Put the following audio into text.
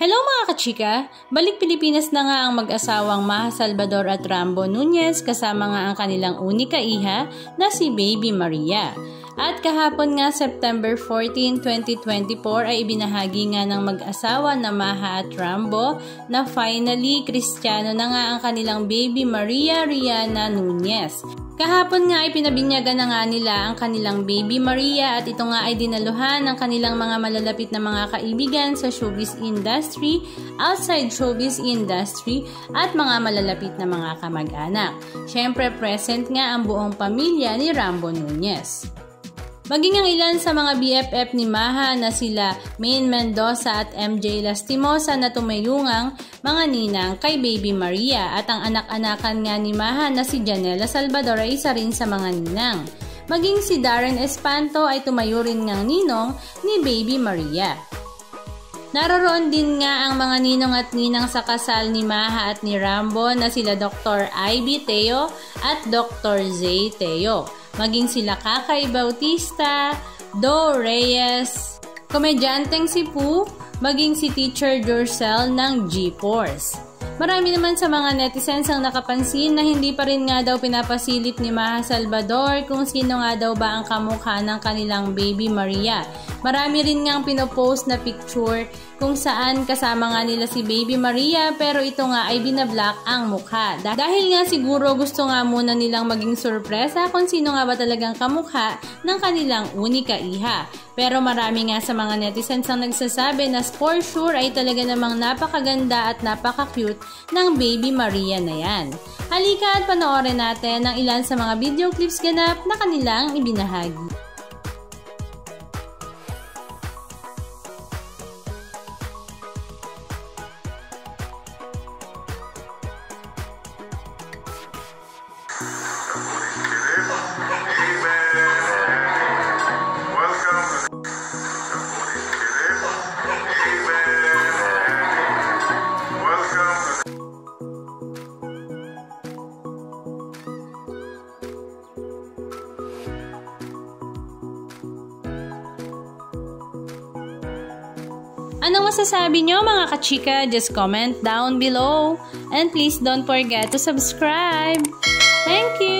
Hello mga kachika! Balik Pilipinas na nga ang mag-asawang Maha Salvador at Rambo Nunez kasama nga ang kanilang unika iha na si Baby Maria. At kahapon nga September 14, 2024 ay ibinahagi nga ng mag-asawa na Maha at Rambo na finally Kristiyano na nga ang kanilang Baby Maria Riana Nunez. Kahapon nga ay pinabinyagan na nga nila ang kanilang Baby Maria at ito nga ay dinaluhan ng kanilang mga malalapit na mga kaibigan sa showbiz industry, outside showbiz industry at mga malalapit na mga kamag-anak. Siyempre present nga ang buong pamilya ni Rambo Nunez. Maging ang ilan sa mga BFF ni Maha na sila Maine Mendoza at MJ Lastimosa na tumayungang mga ninang kay Baby Maria at ang anak-anakan nga ni Maha na si Janela Salvador ay isa rin sa mga ninang. Maging si Darren Espanto ay tumayo rin ngang ninong ni Baby Maria. Naroon din nga ang mga ninong at ninang sa kasal ni Maha at ni Rambo na sila Dr. Ivy Teo at Dr. Zay Teo. Maging sila Kakay Bautista, Do Reyes, komedyanteng si Poo, maging si Teacher Durcel ng G-Force. Marami naman sa mga netizens ang nakapansin na hindi pa rin nga daw pinapasilip ni Maha Salvador kung sino nga daw ba ang kamukha ng kanilang Baby Maria. Marami rin ngang pinopost na picture kung saan kasama nga nila si Baby Maria pero ito nga ay binablock ang mukha. Dahil nga siguro gusto nga muna nilang maging sorpresa kung sino nga ba talagang kamukha ng kanilang unika iha. Pero marami nga sa mga netizens ang nagsasabi na for sure ay talaga namang napakaganda at napaka-cute ng Baby Maria na yan. Halika at panoorin natin ang ilan sa mga video clips ganap na kanilang ibinahagi. Anong masasabi nyo mga kachika? Just comment down below. And please don't forget to subscribe. Thank you!